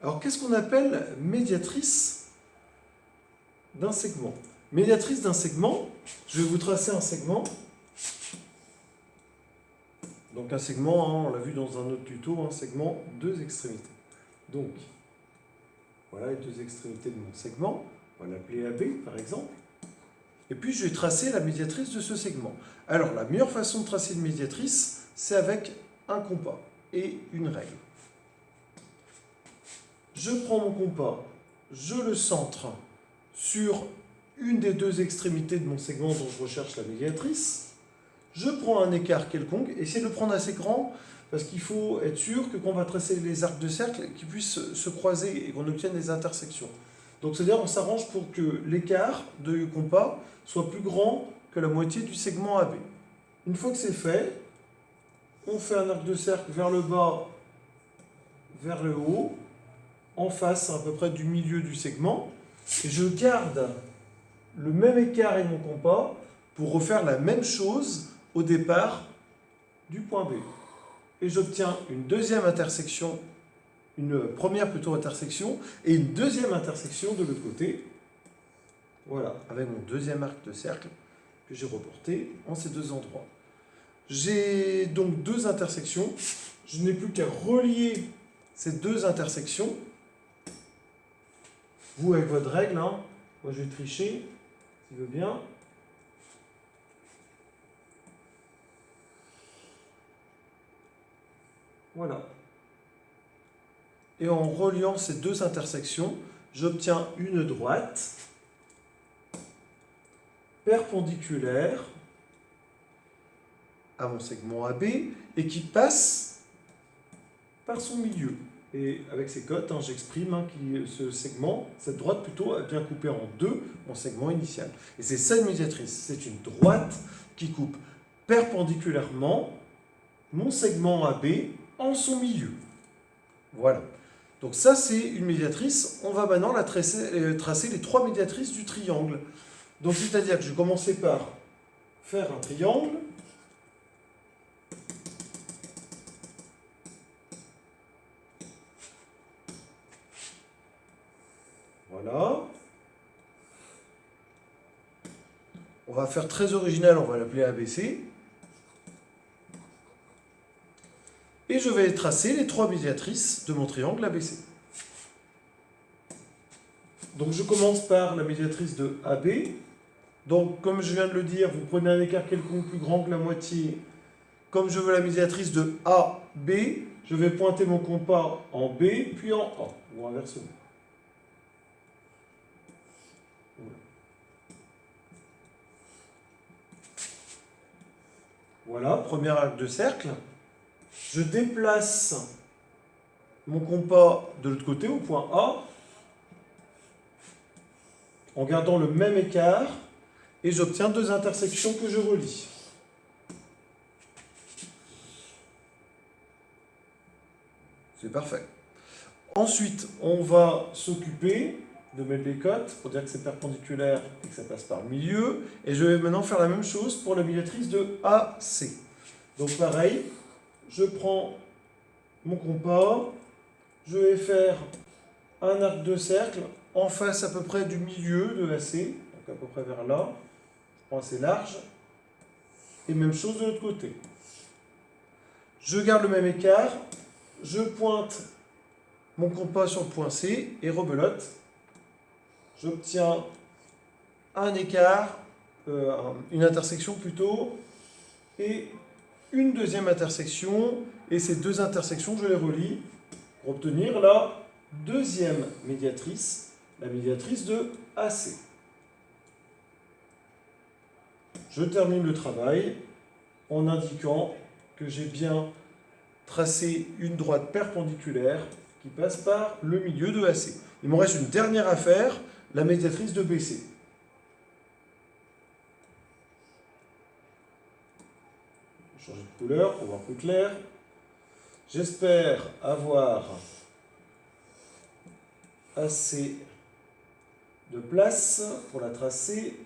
Alors, qu'est-ce qu'on appelle médiatrice d'un segment? Médiatrice d'un segment, je vais vous tracer un segment. Donc un segment, hein, on l'a vu dans un autre tuto, un segment, deux extrémités. Donc, voilà les deux extrémités de mon segment. On va l'appeler AB, par exemple. Et puis, je vais tracer la médiatrice de ce segment. Alors, la meilleure façon de tracer une médiatrice, c'est avec un compas et une règle. Je prends mon compas, je le centre sur une des deux extrémités de mon segment dont je recherche la médiatrice. Je prends un écart quelconque, essayez de le prendre assez grand, parce qu'il faut être sûr que quand on va tracer les arcs de cercle, qu'ils puissent se croiser et qu'on obtienne des intersections. Donc c'est-à-dire on s'arrange pour que l'écart de compas soit plus grand que la moitié du segment AB. Une fois que c'est fait, on fait un arc de cercle vers le bas, vers le haut, en face à peu près du milieu du segment, et je garde le même écart et mon compas pour refaire la même chose au départ du point B. Et j'obtiens une deuxième intersection, une première plutôt intersection, et une deuxième intersection de l'autre côté. Voilà, avec mon deuxième arc de cercle que j'ai reporté en ces deux endroits. J'ai donc deux intersections. Je n'ai plus qu'à relier ces deux intersections. Vous, avec votre règle, hein, moi je vais tricher, s'il veut bien. Voilà. Et en reliant ces deux intersections, j'obtiens une droite perpendiculaire à mon segment AB et qui passe par son milieu. Et avec ces cotes, hein, j'exprime hein, ce segment, cette droite plutôt, a bien coupé en deux mon segment initial. Et c'est ça une médiatrice. C'est une droite qui coupe perpendiculairement mon segment AB en son milieu. Voilà. Donc ça, c'est une médiatrice. On va maintenant tracer les trois médiatrices du triangle. Donc c'est-à-dire que je vais commencer par faire un triangle. Voilà. On va faire très original, on va l'appeler ABC. Et je vais tracer les trois médiatrices de mon triangle ABC. Donc je commence par la médiatrice de AB. Donc comme je viens de le dire, vous prenez un écart quelconque plus grand que la moitié. Comme je veux la médiatrice de AB, je vais pointer mon compas en B, puis en A, ou inversement. Voilà, premier arc de cercle. Je déplace mon compas de l'autre côté, au point A, en gardant le même écart, et j'obtiens deux intersections que je relie. C'est parfait. Ensuite, on va s'occuper de mettre les cotes pour dire que c'est perpendiculaire et que ça passe par le milieu. Et je vais maintenant faire la même chose pour la médiatrice de AC. Donc pareil, je prends mon compas, je vais faire un arc de cercle en face à peu près du milieu de AC, donc à peu près vers là. Je prends assez large. Et même chose de l'autre côté. Je garde le même écart, je pointe mon compas sur le point C et rebelote. J'obtiens un écart, une intersection plutôt, et une deuxième intersection. Et ces deux intersections, je les relie pour obtenir la deuxième médiatrice, la médiatrice de AC. Je termine le travail en indiquant que j'ai bien tracé une droite perpendiculaire qui passe par le milieu de AC. Il me reste une dernière affaire, la médiatrice de BC. Je vais changer de couleur pour voir plus clair. J'espère avoir assez de place pour la tracer.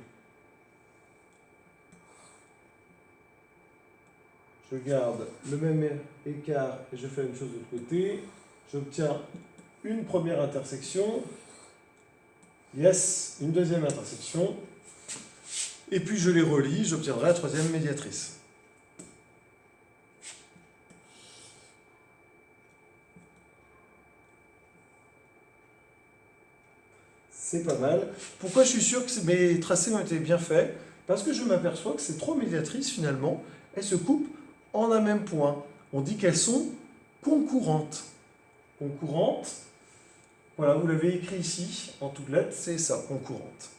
Je garde le même écart et je fais la même chose de l'autre côté. J'obtiens une première intersection. Yes, une deuxième intersection. Et puis je les relie, j'obtiendrai la troisième médiatrice. C'est pas mal. Pourquoi je suis sûr que mes tracés ont été bien faits? Parce que je m'aperçois que ces trois médiatrices, finalement, elles se coupent en un même point. On dit qu'elles sont concurrentes. Concurrentes, voilà, vous l'avez écrit ici, en toutes lettres, c'est ça, concurrente.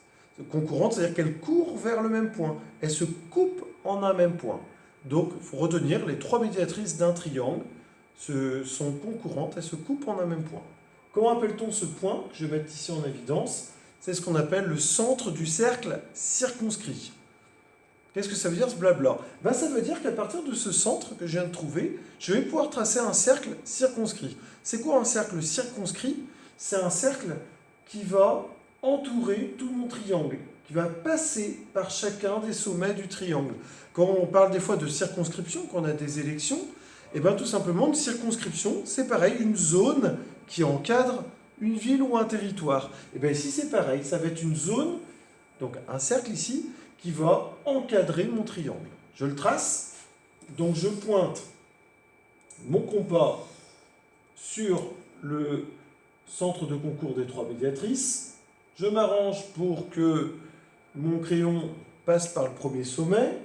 Concurrente, c'est-à-dire qu'elles courent vers le même point. Elles se coupent en un même point. Donc, il faut retenir, les trois médiatrices d'un triangle sont concurrentes, elles se coupent en un même point. Comment appelle-t-on ce point que je vais mettre ici en évidence? C'est ce qu'on appelle le centre du cercle circonscrit. Qu'est-ce que ça veut dire ce blabla? Ben, ça veut dire qu'à partir de ce centre que je viens de trouver, je vais pouvoir tracer un cercle circonscrit. C'est quoi un cercle circonscrit? C'est un cercle qui va entourer tout mon triangle, qui va passer par chacun des sommets du triangle. Quand on parle des fois de circonscription, quand on a des élections, et bien tout simplement, une circonscription, c'est pareil, une zone qui encadre une ville ou un territoire. Et bien ici, c'est pareil, ça va être une zone, donc un cercle ici, qui va encadrer mon triangle. Je le trace, donc je pointe mon compas sur le centre de concours des trois médiatrices. Je m'arrange pour que mon crayon passe par le premier sommet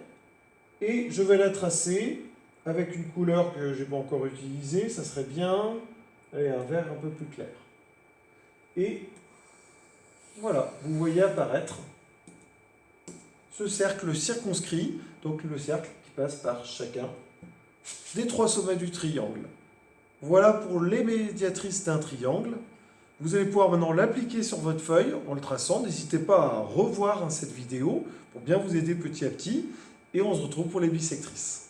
et je vais la tracer avec une couleur que je n'ai pas encore utilisée. Ça serait bien, allez, un vert un peu plus clair. Et voilà, vous voyez apparaître ce cercle circonscrit, donc le cercle qui passe par chacun des trois sommets du triangle. Voilà pour les médiatrices d'un triangle. Vous allez pouvoir maintenant l'appliquer sur votre feuille en le traçant. N'hésitez pas à revoir cette vidéo pour bien vous aider petit à petit. Et on se retrouve pour les bissectrices.